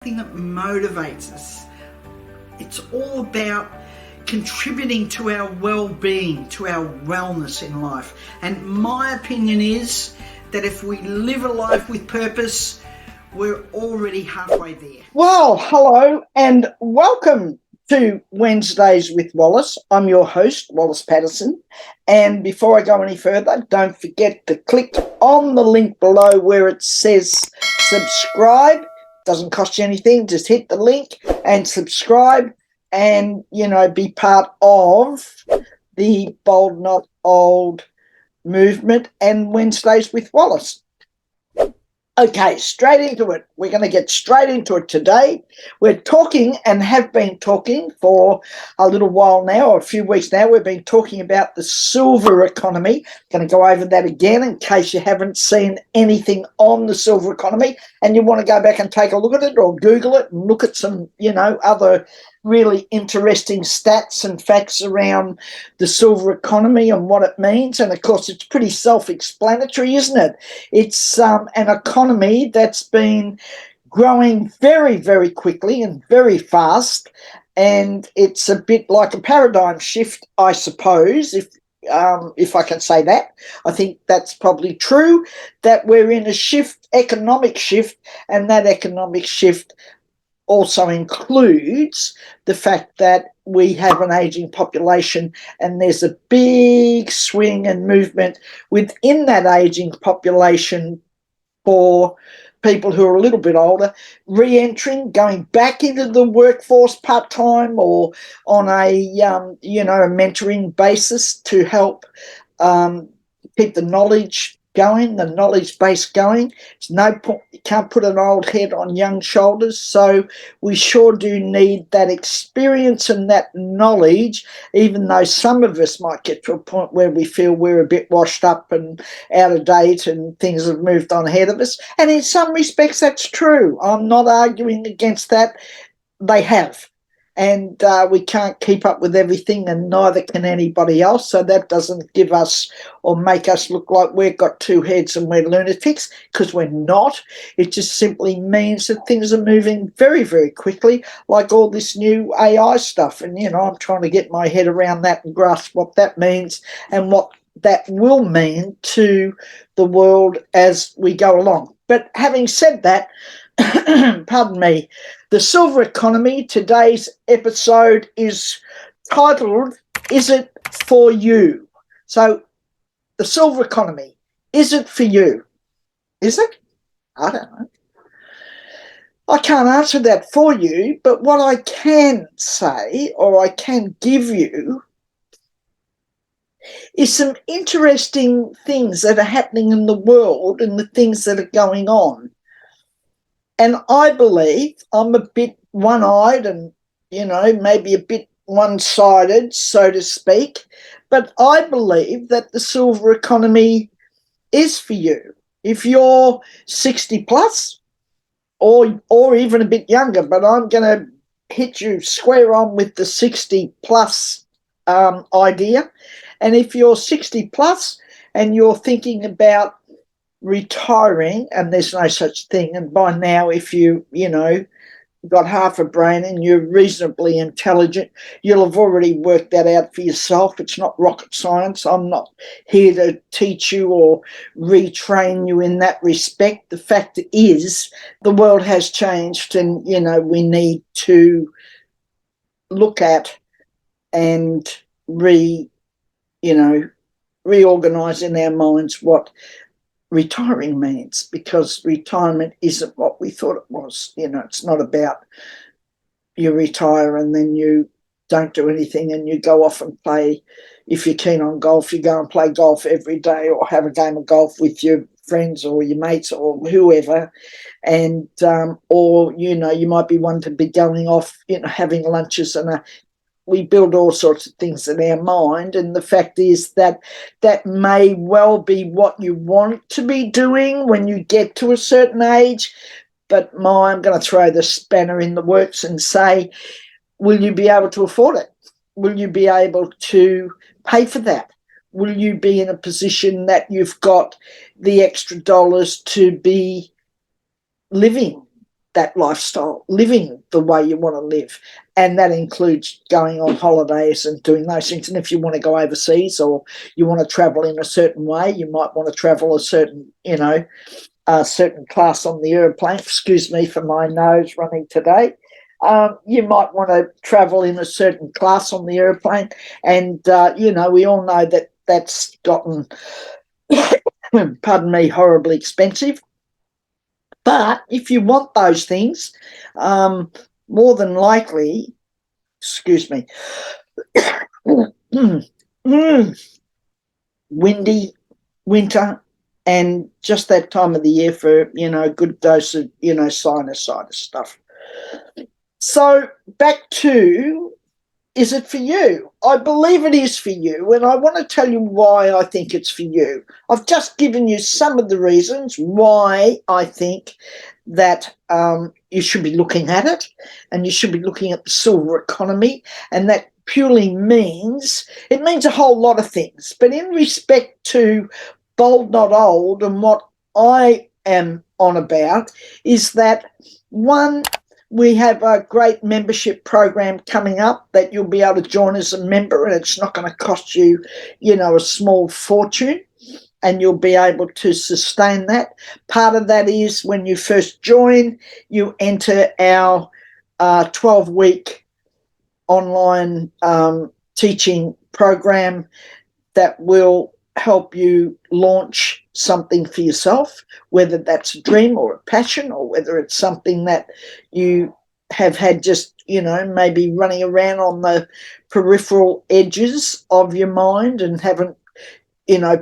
Thing that motivates us. It's all about contributing to our well-being, to our wellness in life. And my opinion is that if we live a life with purpose, we're already halfway there. Well, hello and welcome to Wednesdays with Wallis. I'm your host, Wallis Patterson. And before I go any further, don't forget to click on the link below where it says subscribe. Doesn't cost you anything. Just hit the link and subscribe and, be part of the Bold Not Old movement and Wednesdays with Wallis. Okay, straight into it. We're going to get straight into it today. We're talking and have been talking for a little while now, or a few weeks now. We've been talking about the silver economy. Going to go over that again in case you haven't seen anything on the silver economy and you want to go back and take a look at it or Google it and look at some, other really interesting stats and facts around the silver economy and what it means. And of course, it's pretty self-explanatory, isn't it? It's an economy that's been growing very, very quickly and very fast. And it's a bit like a paradigm shift, I suppose, if I can say that. I think that's probably true, that we're in a shift, economic shift, and that economic shift also includes the fact that we have an aging population and there's a big swing and movement within that aging population for people who are a little bit older, re-entering, going back into the workforce part-time or on a mentoring basis to help keep the knowledge going, the knowledge base going. It's no point, you can't put an old head on young shoulders, so we sure do need that experience and that knowledge, even though some of us might get to a point where we feel we're a bit washed up and out of date and things have moved on ahead of us. And in some respects that's true. I'm not arguing against that. They have. And we can't keep up with everything, and neither can anybody else. So that doesn't give us or make us look like we've got two heads and we're lunatics, because we're not. It just simply means that things are moving very, very quickly, like all this new AI stuff. And, I'm trying to get my head around that and grasp what that means and what that will mean to the world as we go along. But having said that, pardon me, the silver economy, today's episode is titled, Is It For You? So the silver economy, is it for you? Is it? I don't know. I can't answer that for you, but what I can say, or I can give you, is some interesting things that are happening in the world and the things that are going on. And I believe, I'm a bit one-eyed and, maybe a bit one-sided, so to speak, but I believe that the silver economy is for you. If you're 60 plus or even a bit younger, but I'm going to hit you square on with the 60 plus idea. And if you're 60 plus and you're thinking about retiring, and there's no such thing, and by now if you got half a brain and you're reasonably intelligent, you'll have already worked that out for yourself. It's not rocket science. I'm not here to teach you or retrain you in that respect. The fact is the world has changed, and we need to look at and reorganize in our minds what retiring means, because retirement isn't what we thought it was. It's not about you retire and then you don't do anything and you go off and play. If you're keen on golf, you go and play golf every day or have a game of golf with your friends or your mates or whoever. And or you might be one to be going off, having lunches and we build all sorts of things in our mind, and the fact is that that may well be what you want to be doing when you get to a certain age, but I'm going to throw the spanner in the works and say, will you be able to afford it? Will you be able to pay for that? Will you be in a position that you've got the extra dollars to be living that lifestyle, living the way you want to live. And that includes going on holidays and doing those things. And if you want to go overseas or you want to travel in a certain way, you might want to travel a certain, a certain class on the airplane. Excuse me for my nose running today. You might want to travel in a certain class on the airplane. And, we all know that that's gotten, pardon me, horribly expensive. But if you want those things, more than likely, excuse me, windy winter and just that time of the year for, a good dose of, sinusitis stuff. So back to, is it for you? I believe it is for you, and I want to tell you why I think it's for you. I've just given you some of the reasons why I think that you should be looking at it, and you should be looking at the silver economy, and that purely means a whole lot of things. But in respect to Bold Not Old, and what I am on about is that, one, we have a great membership program coming up that you'll be able to join as a member, and it's not going to cost you, a small fortune, and you'll be able to sustain that. Part of that is when you first join, you enter our 12-week online teaching program that will help you launch something for yourself, whether that's a dream or a passion, or whether it's something that you have had just, maybe running around on the peripheral edges of your mind and haven't,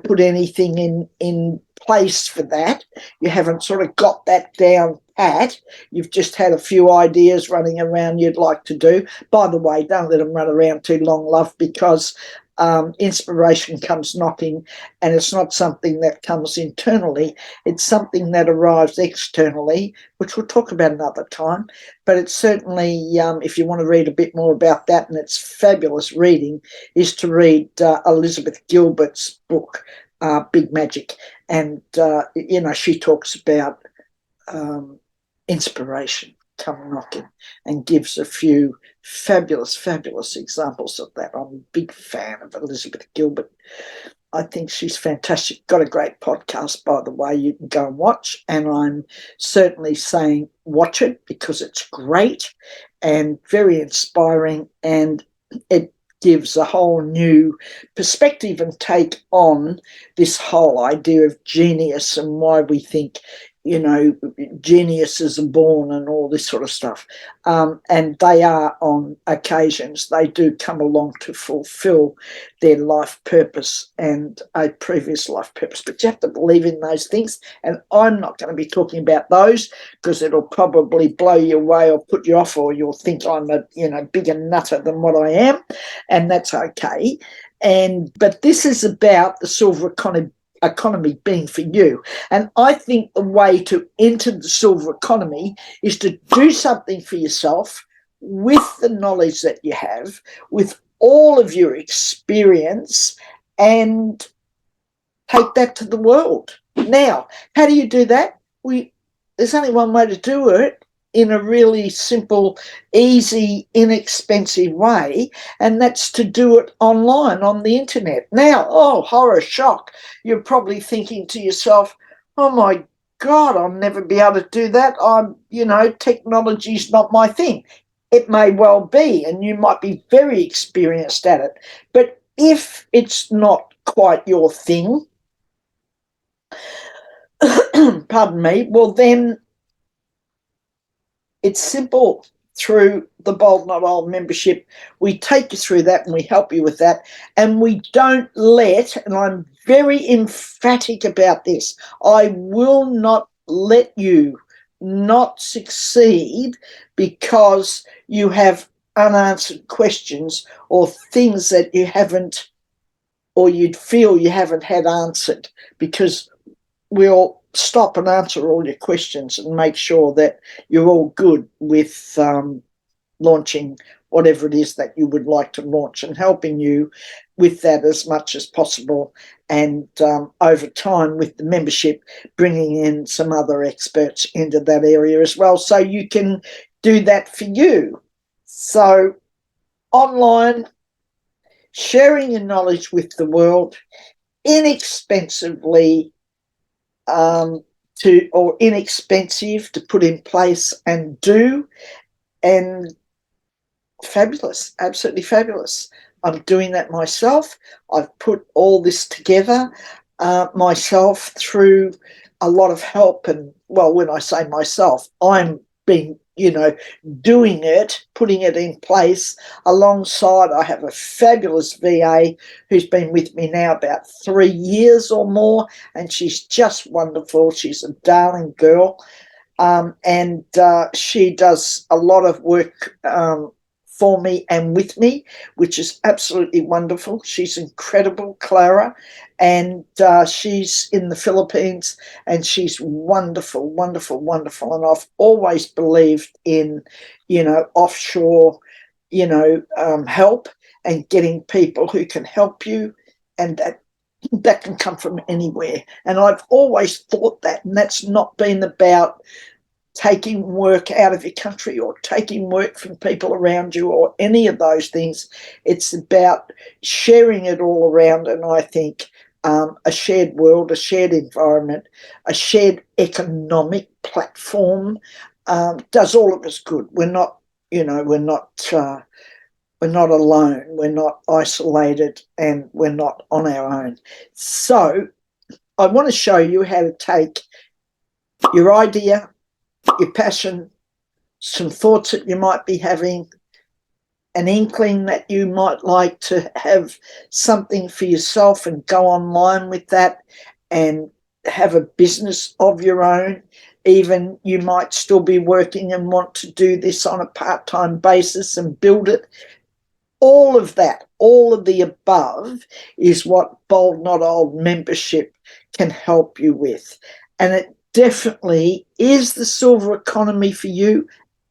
put anything in place for that. You haven't sort of got that down pat. You've just had a few ideas running around you'd like to do. By the way, don't let them run around too long, love, because inspiration comes knocking, and it's not something that comes internally. It's something that arrives externally, which we'll talk about another time. But it's certainly, if you want to read a bit more about that, and it's fabulous reading, is to read Elizabeth Gilbert's book, Big Magic. And, she talks about inspiration come knocking, and gives a few fabulous examples of that. I'm a big fan of Elizabeth Gilbert. I think she's fantastic. Got a great podcast, by the way, you can go and watch. And I'm certainly saying watch it because it's great and very inspiring, and it gives a whole new perspective and take on this whole idea of genius and why we think, geniuses are born and all this sort of stuff. And they are, on occasions, they do come along to fulfill their life purpose and a previous life purpose. But you have to believe in those things. And I'm not going to be talking about those because it'll probably blow you away or put you off, or you'll think I'm a, bigger nutter than what I am. And that's okay. But this is about the silver economy being for you. And I think the way to enter the silver economy is to do something for yourself with the knowledge that you have, with all of your experience, and take that to the world. Now, how do you do that? There's only one way to do it, in a really simple, easy, inexpensive way, and that's to do it online on the internet. Now, horror shock, you're probably thinking to yourself, oh my God, I'll never be able to do that. Technology's not my thing. It may well be, and you might be very experienced at it. But if it's not quite your thing, pardon me, well then, it's simple. Through the Bold Not Old membership, we take you through that and we help you with that. And we don't and I'm very emphatic about this, I will not let you not succeed because you have unanswered questions or things that you haven't, or you'd feel you haven't had answered, because we'll stop and answer all your questions and make sure that you're all good with launching whatever it is that you would like to launch, and helping you with that as much as possible. and over time with the membership, bringing in some other experts into that area as well. So you can do that for you. So online, sharing your knowledge with the world inexpensive to put in place and do, and fabulous, absolutely fabulous. I'm doing that myself. I've put all this together myself through a lot of help. And, well, when I say myself, I'm being, doing it, putting it in place alongside. I have a fabulous VA who's been with me now about 3 years or more, and she's just wonderful. She's a darling girl. And she does a lot of work for me and with me, which is absolutely wonderful. She's incredible, Clara, and she's in the Philippines, and she's wonderful, wonderful, wonderful. And I've always believed in, offshore, help and getting people who can help you, and that can come from anywhere. And I've always thought that, and that's not been about taking work out of your country or taking work from people around you or any of those things. It's about sharing it all around. And I think a shared world, a shared environment, a shared economic platform does all of us good. We're not, we're not alone. We're not isolated, and we're not on our own. So I want to show you how to take your idea, your passion, some thoughts that you might be having, an inkling that you might like to have something for yourself and go online with that and have a business of your own. Even you might still be working and want to do this on a part-time basis and build it. All of that, all of the above is what Bold Not Old membership can help you with. And it definitely is the silver economy for you.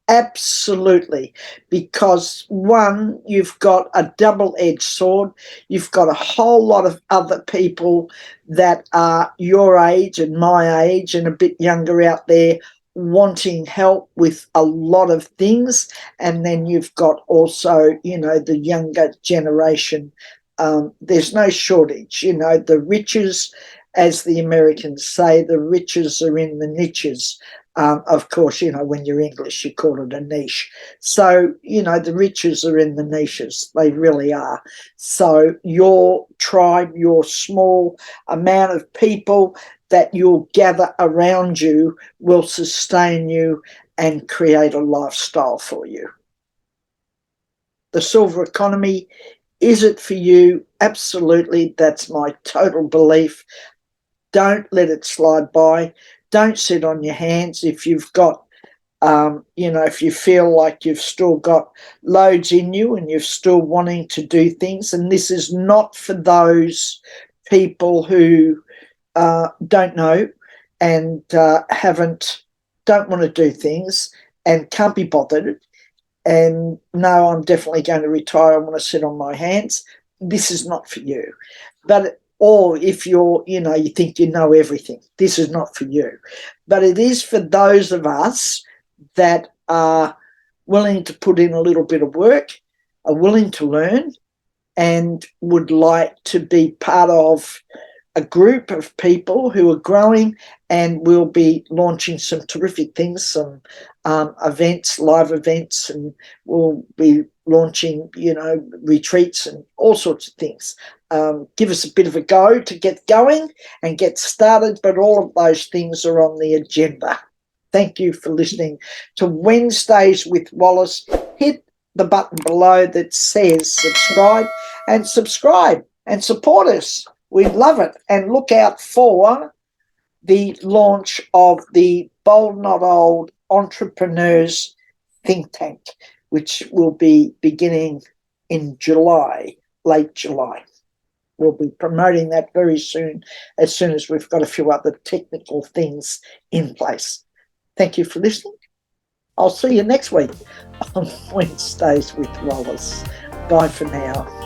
Absolutely. Because one, you've got a double-edged sword. You've got a whole lot of other people that are your age and my age and a bit younger out there wanting help with a lot of things. And then you've got also, the younger generation. There's no shortage. The riches, as the Americans say, the riches are in the niches. Of course, when you're English, you call it a niche. So, the riches are in the niches. They really are. So your tribe, your small amount of people that you'll gather around you will sustain you and create a lifestyle for you. The silver economy, is it for you? Absolutely. That's my total belief. Don't let it slide by. Don't sit on your hands. If you've got, if you feel like you've still got loads in you and you're still wanting to do things, and this is not for those people who don't know and don't want to do things and can't be bothered, and no, I'm definitely going to retire, I want to sit on my hands. This is not for you. Or if you're, you think you know everything, this is not for you. But it is for those of us that are willing to put in a little bit of work, are willing to learn, and would like to be part of a group of people who are growing, and we'll be launching some terrific things, some events, live events, and we'll be launching, retreats and all sorts of things. Give us a bit of a go to get going and get started, but all of those things are on the agenda. Thank you for listening to Wednesdays with Wallis. Hit the button below that says subscribe and support us. We'd love it. And look out for the launch of the Bold Not Old Entrepreneurs Think Tank, which will be beginning in July, late July. We'll be promoting that very soon as we've got a few other technical things in place. Thank you for listening. I'll see you next week on Wednesdays with Wallis. Bye for now.